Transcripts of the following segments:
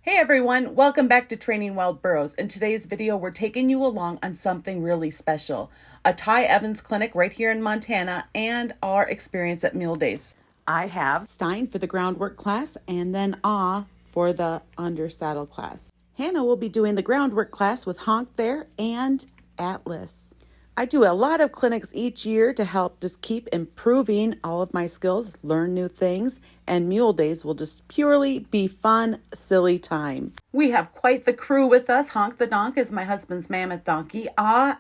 Hey everyone, welcome back to Training Wild Burros. In today's video, we're taking you along on something really special. A Ty Evans clinic right here in Montana and our experience at Mule Days. I have Stein for the groundwork class and then for the under saddle class. Hannah will be doing the groundwork class with Honk there and Atlas. I do a lot of clinics each year to help just keep improving all of my skills, learn new things, and Mule Days will just purely be fun, silly time. We have quite the crew with us. Honk the Donk is my husband's mammoth donkey.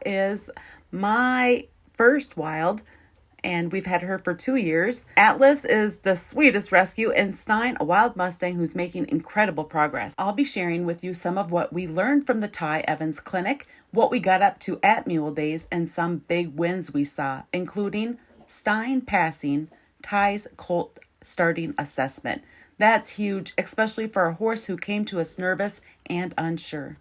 Is my first wild, and we've had her for 2 years. Atlas is the sweetest rescue, and Stein, a wild Mustang who's making incredible progress. I'll be sharing with you some of what we learned from the Ty Evans clinic, what we got up to at Mule Days, and some big wins we saw, including Stein passing Ty's colt starting assessment. That's huge, especially for a horse who came to us nervous and unsure.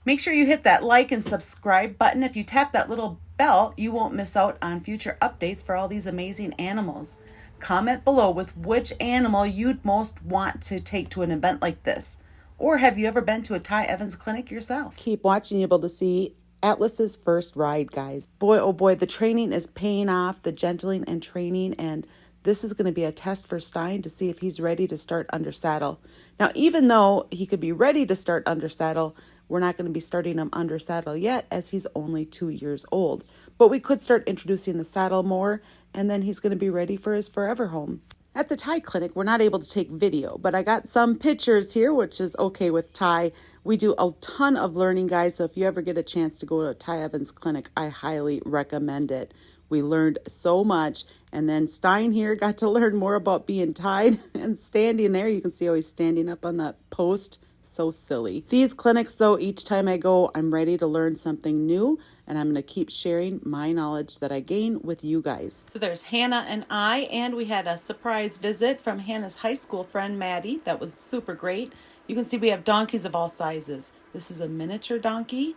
Make sure you hit that like and subscribe button. If you tap that little bell, you won't miss out on future updates for all these amazing animals. Comment below with which animal you'd most want to take to an event like this. Or have you ever been to a Ty Evans clinic yourself? Keep watching, you'll be able to see Atlas's first ride, guys. Boy, oh boy, the training is paying off, the gentling and training, and this is going to be a test for Stein to see if he's ready to start under saddle. Now, even though he could be ready to start under saddle, we're not going to be starting him under saddle yet as he's only 2 years old. But we could start introducing the saddle more, and then he's going to be ready for his forever home. At the Ty clinic, we're not able to take video, but I got some pictures here, which is okay with Ty. We do a ton of learning, guys, so if you ever get a chance to go to a Ty Evans clinic, I highly recommend it. We learned so much, and then Stein here got to learn more about being tied and standing there. You can see how he's standing up on that post. So silly. These clinics, though, each time I go, I'm ready to learn something new, and I'm going to keep sharing my knowledge that I gain with you guys. So there's Hannah and we had a surprise visit from Hannah's high school friend, Maddie. That was super great. You can see we have donkeys of all sizes. This is a miniature donkey.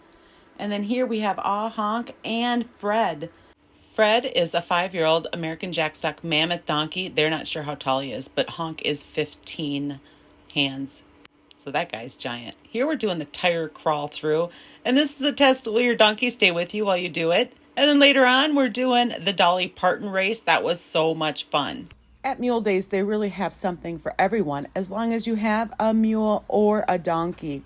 And then here we have Honk and Fred. Fred is a 5-year-old American Jackstock mammoth donkey. They're not sure how tall he is, but Honk is 15 hands. So that guy's giant. Here we're doing the tire crawl through. And this is a test will your donkey stay with you while you do it. And then later on, we're doing the Dolly Parton race. That was so much fun. At Mule Days, they really have something for everyone, as long as you have a mule or a donkey.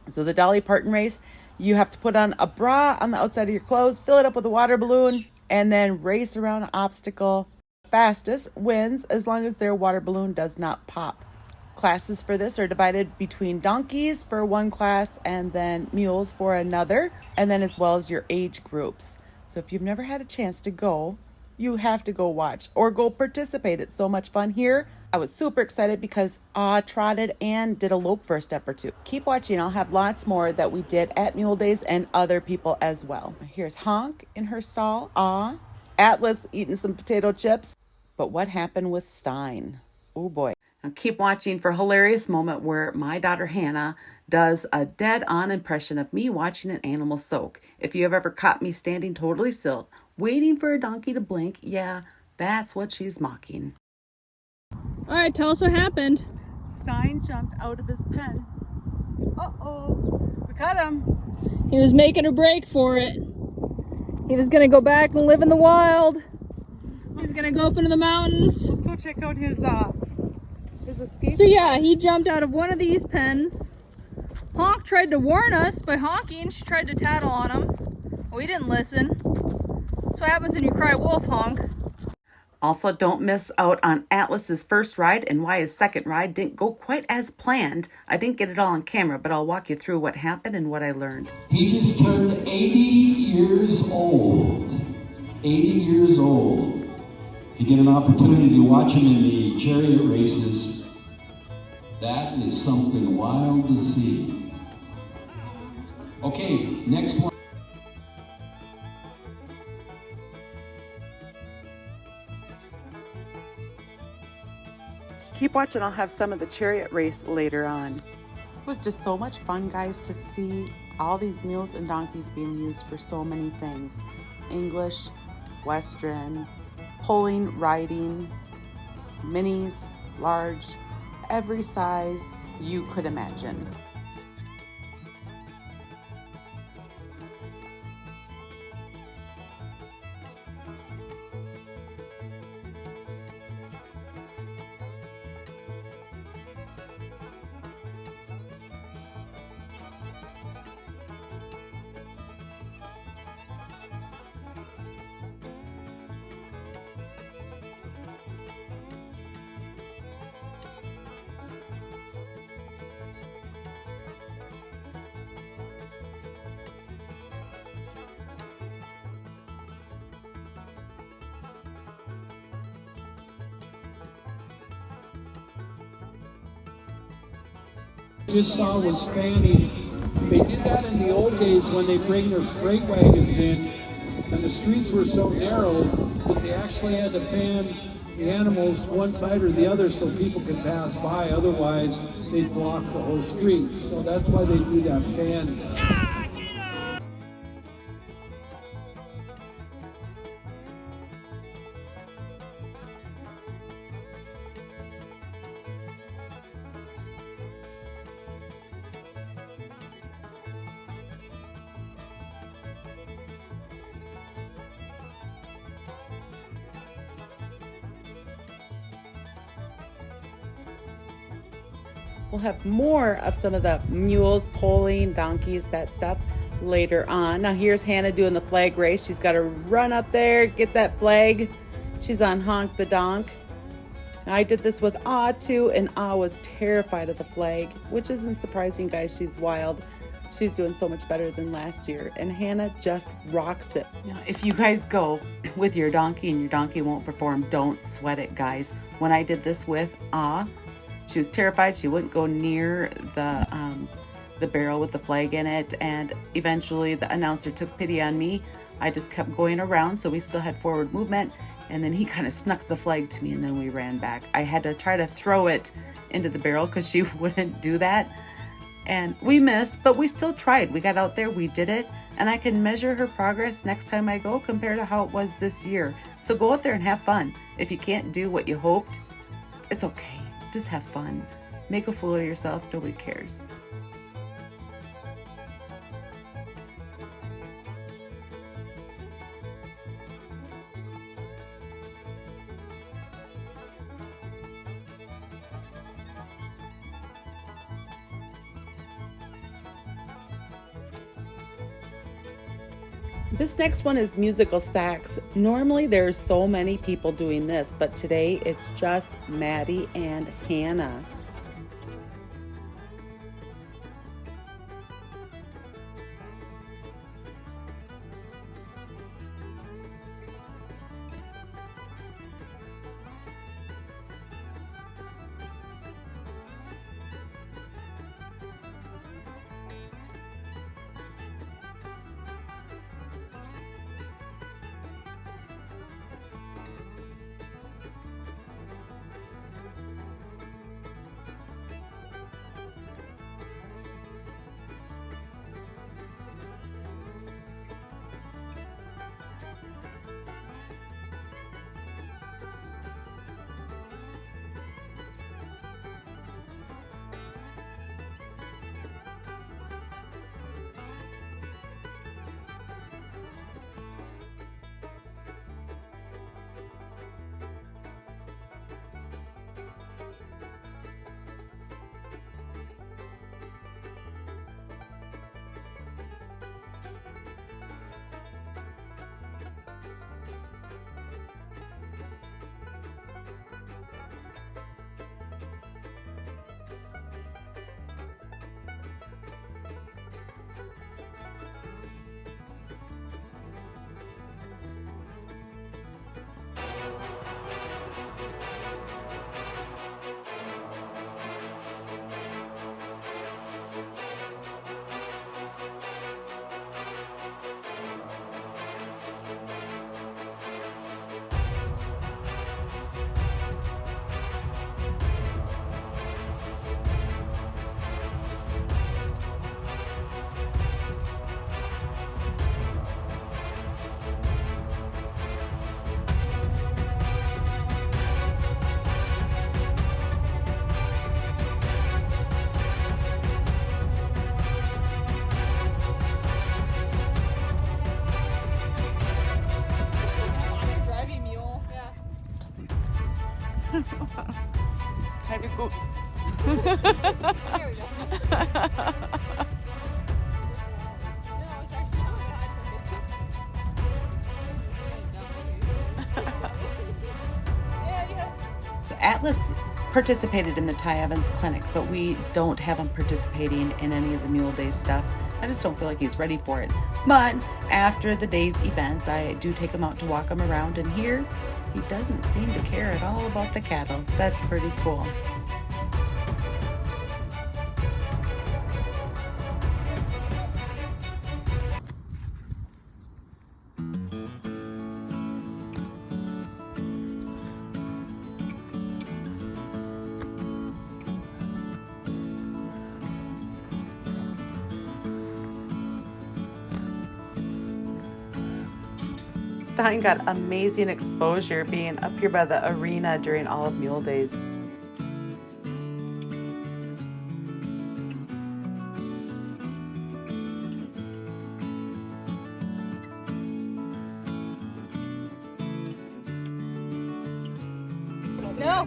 So the Dolly Parton race, you have to put on a bra on the outside of your clothes, fill it up with a water balloon, and then race around an obstacle. Fastest wins as long as their water balloon does not pop. Classes for this are divided between donkeys for one class and then mules for another, and then as well as your age groups. So if you've never had a chance to go, you have to go watch or go participate. It's so much fun here. I was super excited because trotted and did a lope for a step or two. Keep watching. I'll have lots more that we did at Mule Days and other people as well. Here's Honk in her stall. Atlas eating some potato chips. But what happened with Stein? Oh boy. Now keep watching for a hilarious moment where my daughter Hannah does a dead-on impression of me watching an animal soak. If you have ever caught me standing totally still, waiting for a donkey to blink, yeah, that's what she's mocking. All right, tell us what happened. Stein jumped out of his pen. Uh-oh, we caught him. He was making a break for it. He was gonna go back and live in the wild. He's gonna go up into the mountains. Let's go check out his escape. So yeah, he jumped out of one of these pens. Honk tried to warn us by honking. She tried to tattle on him. We didn't listen. That's what happens when you cry wolf, Honk. Also, don't miss out on Atlas's first ride and why his second ride didn't go quite as planned. I didn't get it all on camera, but I'll walk you through what happened and what I learned. He just turned 80 years old. 80 years old. You get an opportunity to watch him in the chariot races. That is something wild to see. Okay, next one. Keep watching. I'll have some of the chariot race later on. It was just so much fun, guys, to see all these mules and donkeys being used for so many things. English, Western, pulling, riding, minis, large, every size, you could imagine. Just saw was fanning. They did that in the old days when they bring their freight wagons in, and the streets were so narrow that they actually had to fan the animals one side or the other so people could pass by. Otherwise, they'd block the whole street. So that's why they do that fanning. We'll have more of some of the mules, pulling, donkeys, that stuff later on. Now here's Hannah doing the flag race. She's got to run up there, get that flag. She's on Honk the Donk. I did this with Ah too, and Ah was terrified of the flag, which isn't surprising, guys. She's wild. She's doing so much better than last year, and Hannah just rocks it. Now, if you guys go with your donkey and your donkey won't perform, don't sweat it, guys. When I did this with Ah, she was terrified. She wouldn't go near the barrel with the flag in it, and eventually the announcer took pity on me. I just kept going around, so we still had forward movement, and then he kind of snuck the flag to me, and then we ran back. I had to try to throw it into the barrel because she wouldn't do that, and we missed, but we still tried. We got out there, we did it, and I can measure her progress next time I go compared to how it was this year. So go out there and have fun. If you can't do what you hoped, it's okay. Just have fun. Make a fool of yourself. Nobody cares. This next one is musical sax. Normally there's so many people doing this, but today it's just Maddie and Hannah. There we go. So Atlas participated in the Ty Evans Clinic, but we don't have him participating in any of the Mule Days stuff. I just don't feel like he's ready for it. But after the day's events, I do take him out to walk him around, and here he doesn't seem to care at all about the cattle. That's pretty cool. Stein got amazing exposure being up here by the arena during all of Mule Days. No.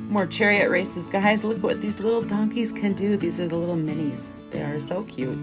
More chariot races. Guys, look what these little donkeys can do. These are the little minis. They are so cute.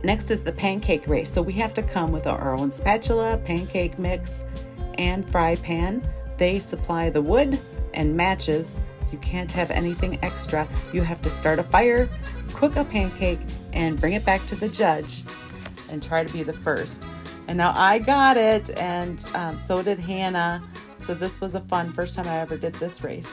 Next is the pancake race. So we have to come with our own spatula, pancake mix, and fry pan. They supply the wood and matches. You can't have anything extra. You have to start a fire, cook a pancake, and bring it back to the judge and try to be the first. And now I got it, and so did Hannah. So this was a fun first time I ever did this race.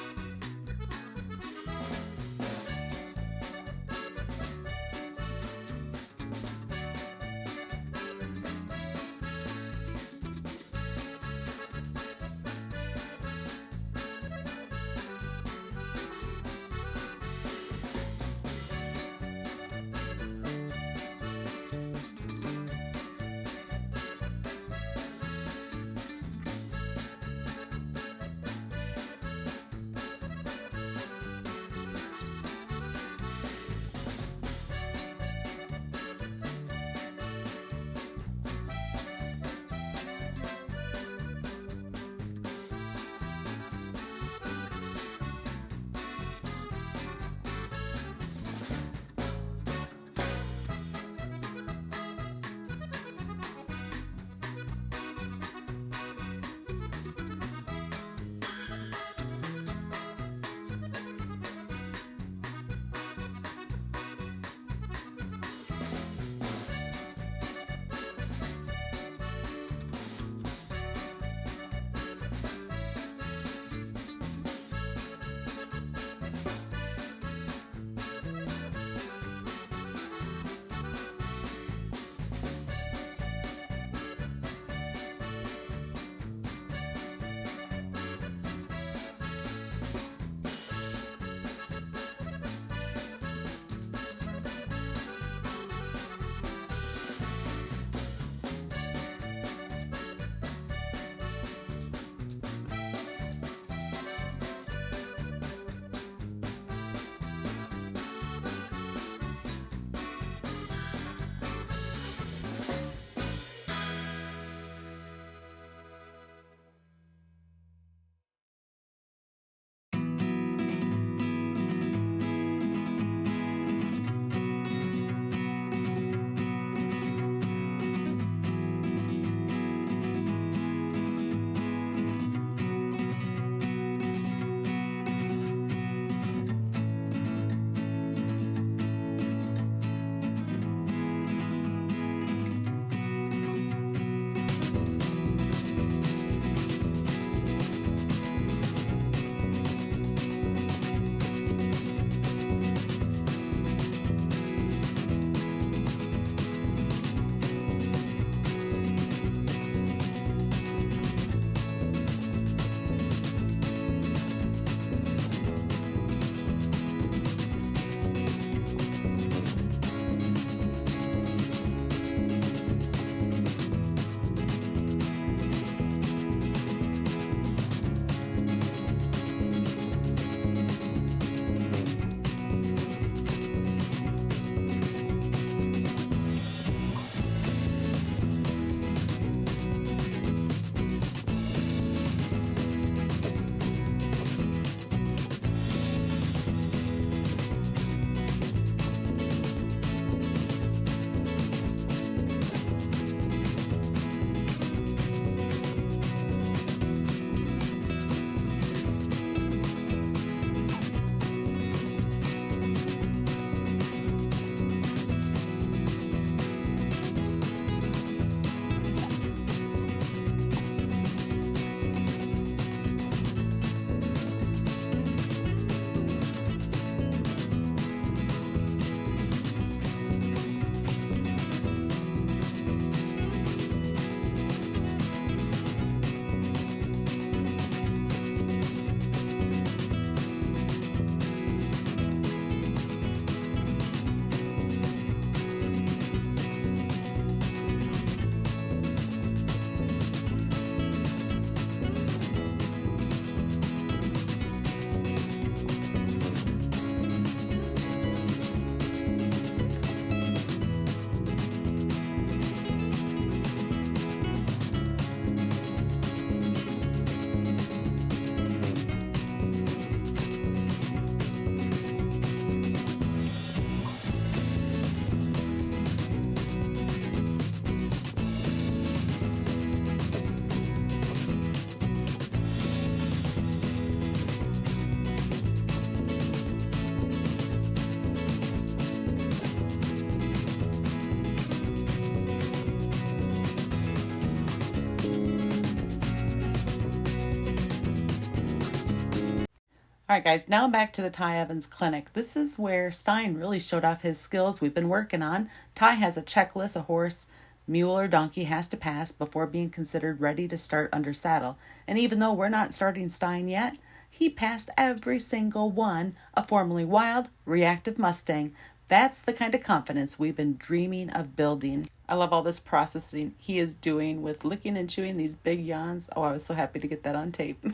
All right, guys, now back to the Ty Evans Clinic. This is where Stein really showed off his skills we've been working on. Ty has a checklist a horse, mule, or donkey has to pass before being considered ready to start under saddle. And even though we're not starting Stein yet, he passed every single one, a formerly wild, reactive Mustang. That's the kind of confidence we've been dreaming of building. I love all this processing he is doing with licking and chewing these big yawns. Oh, I was so happy to get that on tape.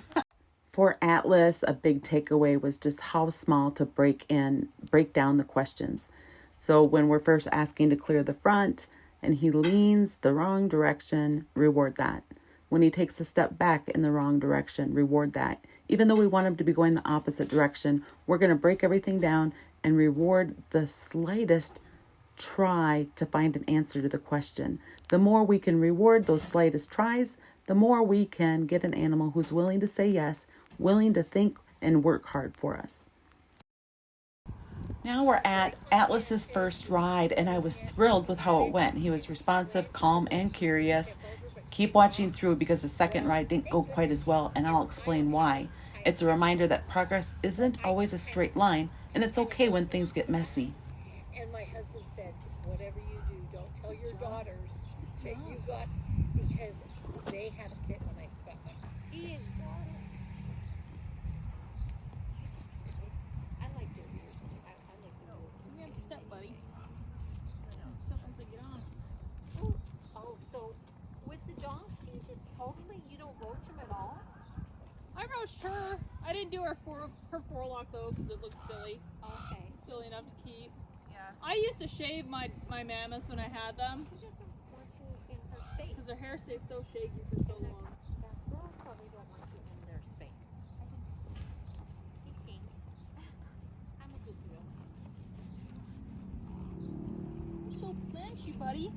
For Atlas, a big takeaway was just how small to break down the questions. So when we're first asking to clear the front and he leans the wrong direction, reward that. When he takes a step back in the wrong direction, reward that. Even though we want him to be going the opposite direction, we're going to break everything down and reward the slightest try to find an answer to the question. The more we can reward those slightest tries, the more we can get an animal who's willing to say yes, willing to think and work hard for us. Now we're at Atlas's first ride, and I was thrilled with how it went. He was responsive, calm, and curious. Keep watching through because the second ride didn't go quite as well, and I'll explain why. It's a reminder that progress isn't always a straight line, and it's okay when things get messy. And my husband said, whatever you do, don't tell your daughters that you got, because they had a fit when I got my his daughter. I like their ears. I like the ears. You have to step, buddy. Step once I get on. So with the donks, do you just totally, you don't roach them at all? I roached her. I didn't do her forelock though because it looked silly. Okay. Silly enough to keep. Yeah. I used to shave my mammoths when I had them She doesn't want you in her space. because their hair stays so shaky for so long. That girl probably don't want you in their space. She sings. I'm a good girl. You're so flinchy, buddy.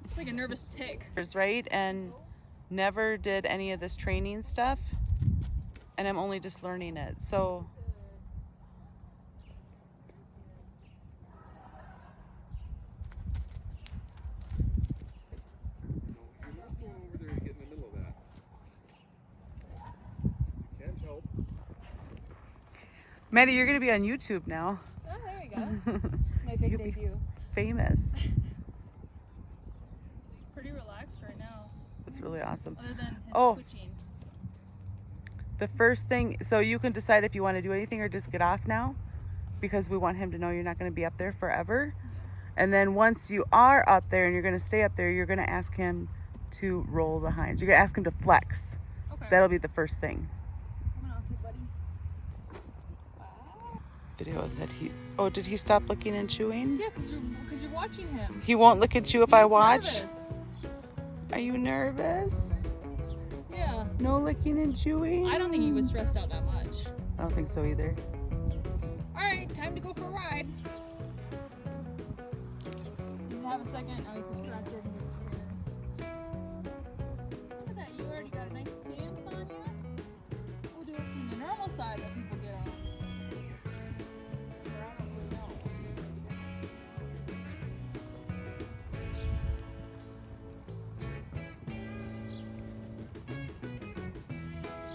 It's like a nervous tick. Right? And never did any of this training stuff, and I'm only just learning it. So You're not going over there and get in the middle of that. You can't help. Maddie, you're gonna be on YouTube now. Oh, there you go. My big You'll be debut. famous. He's pretty relaxed right now, It's really awesome. other than his Oh. twitching. The first thing, so you can decide if you want to do anything or just get off now, because we want him to know you're not going to be up there forever. And then once you are up there and you're going to stay up there, you're going to ask him to roll the hinds. You're going to ask him to flex. Okay. That'll be the first thing. Come on, okay, buddy. Video that he's, oh, did he stop licking and chewing? Yeah, because you're watching him. He won't lick and chew if I He's watch? nervous. Are you nervous? Yeah. No licking and chewing? I don't think he was stressed out that much. I don't think so either. All right, time to go for a ride. Did you have a second? Oh, he's distracted. Look at that, you already got a nice stance on you. We'll do it from the normal side that people get on. Probably no.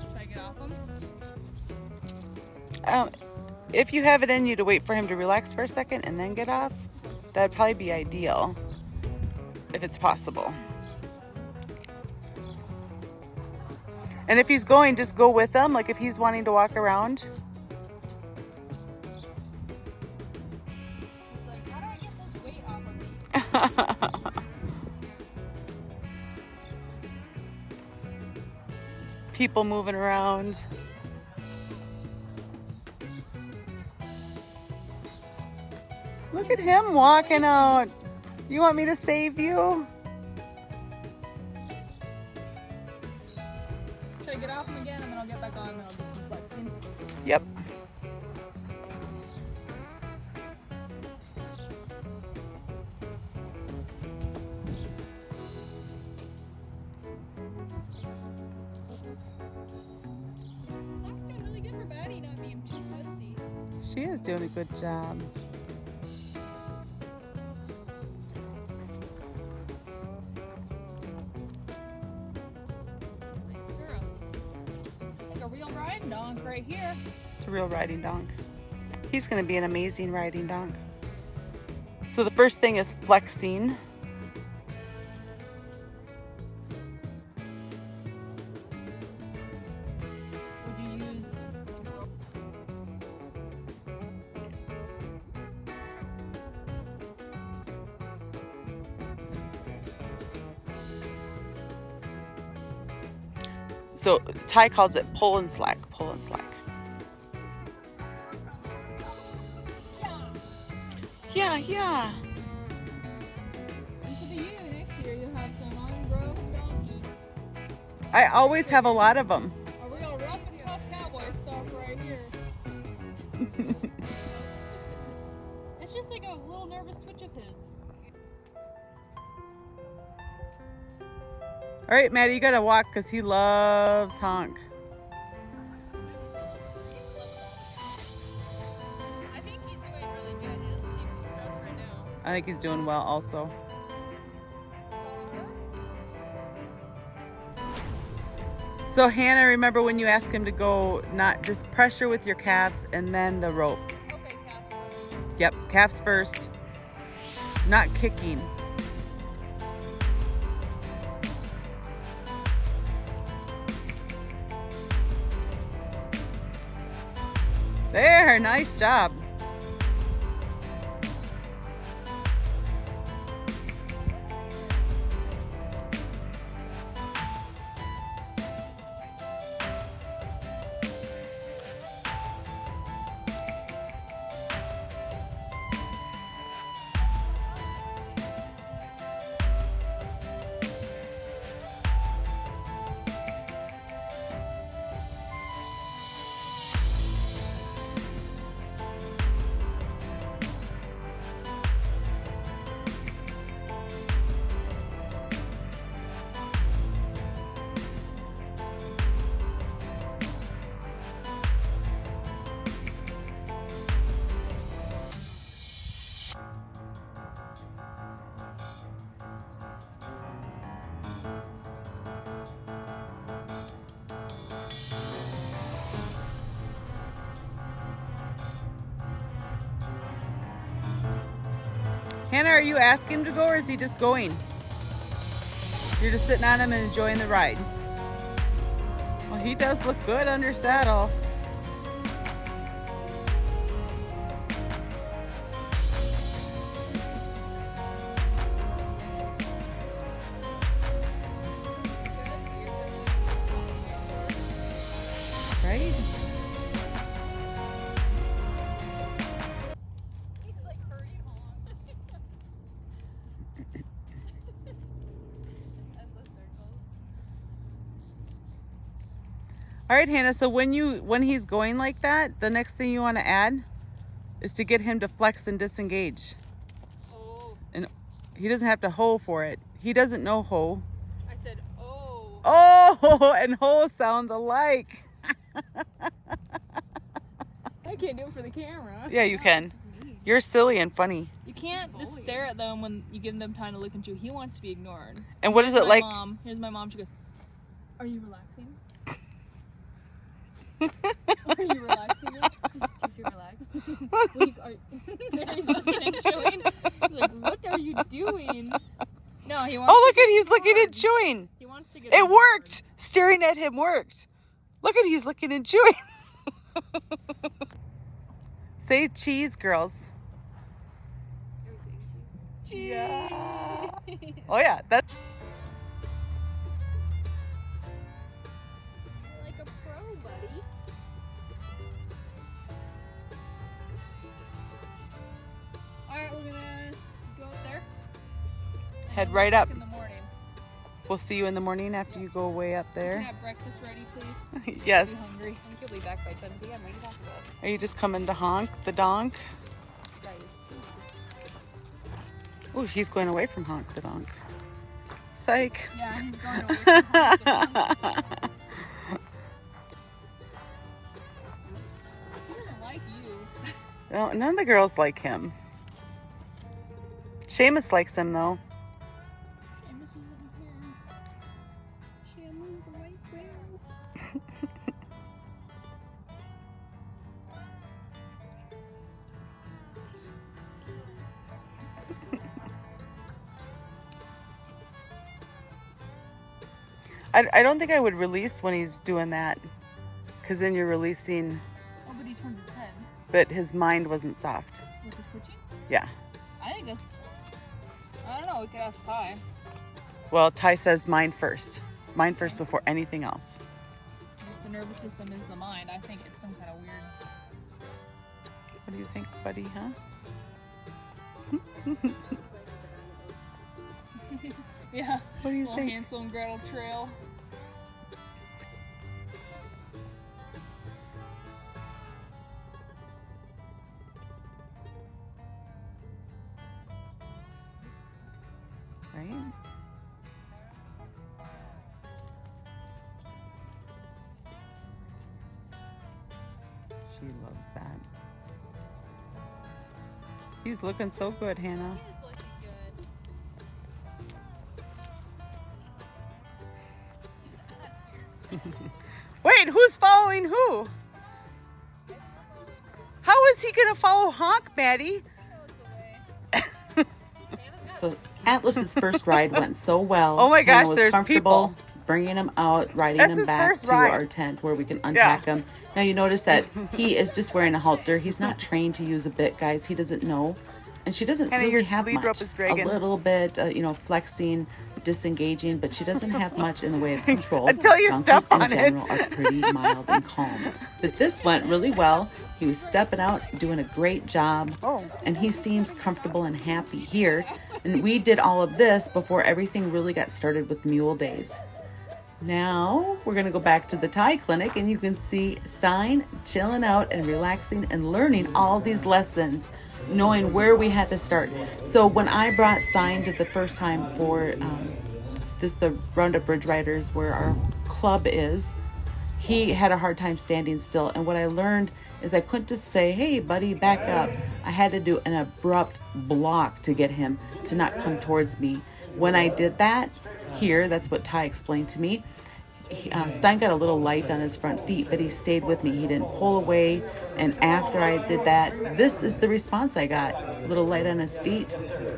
Should I get off him? If you have it in you to wait for him to relax for a second and then get off, that'd probably be ideal, if it's possible. And if he's going, just go with him. Like if he's wanting to walk around. He's like, how do I get this weight off of me? People moving around. Look at him walking out. You want me to save you? Should I get off him again and then I'll get back on and I'll do some flexing? Yep. Hawk's doing really good for Maddie not being too pussy. She is doing a good job. real riding donk right here. It's a real riding donk. He's going to be an amazing riding donk. So the first thing is flexing. Would you use? So Ty calls it pull and slack, pull and slack. Yeah. This will be you next year. You'll have some unbroken donkey. I always have a lot of them. A real rough and tough cowboy stuff right here. It's just like a little nervous twitch of his. All right, Maddie, you got to walk because he loves honk. I think he's doing really good. He doesn't seem too stressed right now. I think he's doing well also. So Hannah, remember when you asked him to go, not just pressure with your calves and then the rope. Okay, calves first. Yep, calves first. Not kicking. There, nice job. Hannah, are you asking him to go or is he just going? You're just sitting on him and enjoying the ride. Well, he does look good under saddle. Right? All right, Hannah, so when he's going like that, the next thing you want to add is to get him to flex and disengage. Oh. And he doesn't have to hoe for it. He doesn't know hoe. I said, oh. Oh, and hoe sound alike. I can't do it for the camera. Yeah, you can. You're silly and funny. You can't just stare at them when you give them time to look at you. He wants to be ignored. And what is it like? Here's my mom. She goes, "Are you relaxing? Are you relaxing? Do you feel relaxed? There he's looking and chewing. He's like, what are you doing? No, he wants. Oh, look at he's looking and chewing. He wants to get. It worked. Staring at him worked. Look at he's looking and chewing. Say cheese, girls. Cheese. Yeah. Oh yeah, that's. Like a pro, buddy. All right, we're gonna go up there. And Head then right we'll up. walk in the morning. We'll see you in the morning after you go way up Can I there. have breakfast ready, please? I'm Yes. hungry. I think you'll be back by 7 p.m. What are you talking about? Are you just coming to honk the donk? Guys. Oh, he's going away from honk the donk. Psych. Yeah, he's going away from home. He doesn't like you. No, none of the girls like him. Seamus likes him though. Seamus isn't here. Seamus the white bear. I don't think I would release when he's doing that, because then you're releasing, Oh, but he turned his head. but his mind wasn't soft. Was he twitching? Yeah. I think that's, I don't know, we could ask Ty. Well, Ty says mind first. Mind first before anything else. I guess the nervous system is the mind. I think it's some kind of weird. What do you think, buddy, huh? Yeah. What do you Little think? Hansel and Gretel trail. Right? She loves that. He's looking so good, Hannah. He is looking good. Wait, who's following who? How is he gonna follow Honk, Maddie? So Atlas's first ride went so well. Oh my gosh, Hannah was there's comfortable people. bringing him out, riding That's him his back first to ride. our tent where we can unpack him. Now you notice that he is just wearing a halter. He's not trained to use a bit, guys. He doesn't know. And she doesn't Hannah, really your have lead much. rope is dragging. A little bit, flexing, disengaging, but she doesn't have much in the way of control. Until you Donkeys step in on it. general are pretty mild and calm. But this went really well. He was stepping out, doing a great job. Oh. And he seems comfortable and happy here. And we did all of this before everything really got started with Mule Days. Now we're going to go back to the Thai clinic, and you can see Stein chilling out and relaxing and learning all these lessons, knowing where we had to start. So when I brought Stein to the first time for the Roundup Bridge Riders, where our club is, he had a hard time standing still. And what I learned is I couldn't just say, hey, buddy, back up. I had to do an abrupt block to get him to not come towards me. When I did that, here, that's what Ty explained to me. Stein got a little light on his front feet, but he stayed with me. He didn't pull away. And after I did that, this is the response I got. A little light on his feet.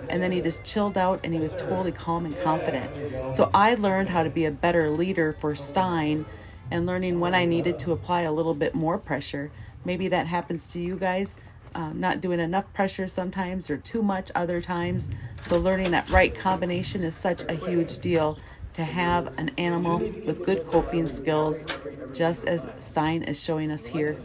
And then he just chilled out, and he was totally calm and confident. So I learned how to be a better leader for Stein, and learning when I needed to apply a little bit more pressure. Maybe that happens to you guys. Not doing enough pressure sometimes, or too much other times. So learning that right combination is such a huge deal, to have an animal with good coping skills, just as Stein is showing us here.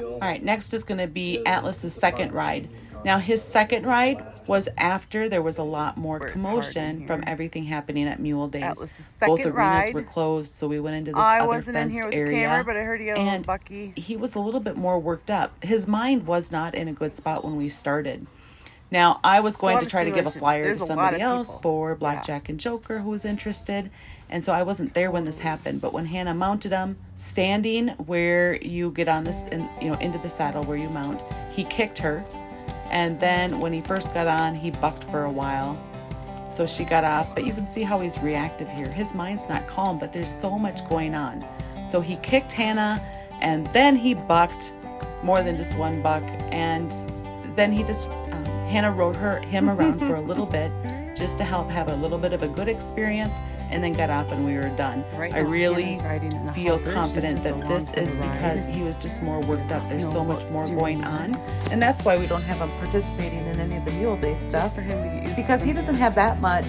All right, next is going to be Atlas's second ride. Now his second ride was after there was a lot more commotion from everything happening at Mule Days. Atlas's Both second arenas ride. were closed, so we went into this I other wasn't in fenced here with area. the camera, but I heard you got a little and bucky. he was a little bit more worked up. His mind was not in a good spot when we started. Now, I was going to try to give a flyer to somebody else for Blackjack and Joker who was interested. And so I wasn't there when this happened. But when Hannah mounted him, standing where you get on this, into the saddle where you mount, he kicked her. And then when he first got on, he bucked for a while. So she got off. But you can see how he's reactive here. His mind's not calm, but there's so much going on. So he kicked Hannah, and then he bucked, more than just one buck. And then he just... Hannah rode him around for a little bit, just to help have a little bit of a good experience, and then got off and we were done. I really feel confident that this is because he was just more worked up. There's so much more going on, and that's why we don't have him participating in any of the Mule Day stuff, because he doesn't have that much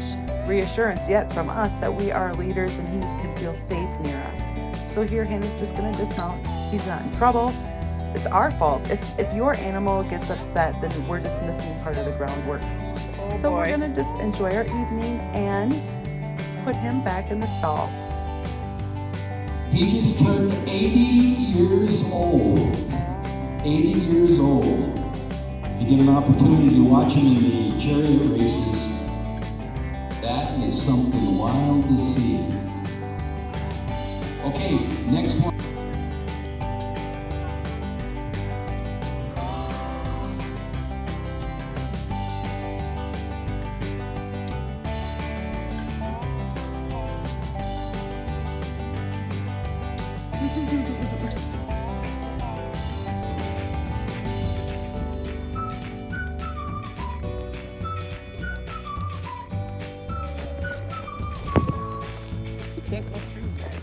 reassurance yet from us that we are leaders and he can feel safe near us. So here Hannah's just going to dismount. He's not in trouble. It's our fault. If your animal gets upset, then we're just missing part of the groundwork. So we're going to just enjoy our evening and put him back in the stall. He just turned 80 years old. 80 years old. If you get an opportunity to watch him in the chariot races, that is something wild to see. Okay, next one. Can't go through.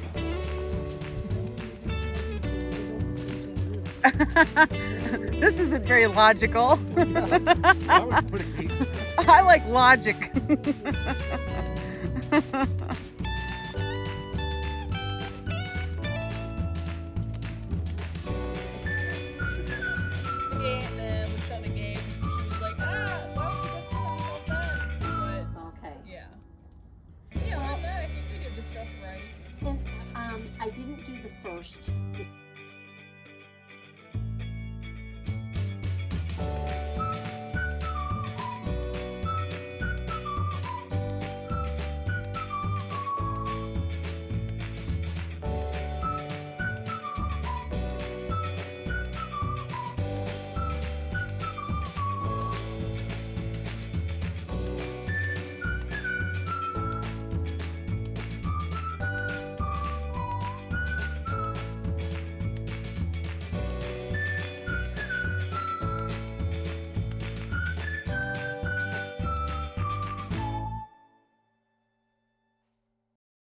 This isn't very logical. That was pretty neat. I like logic.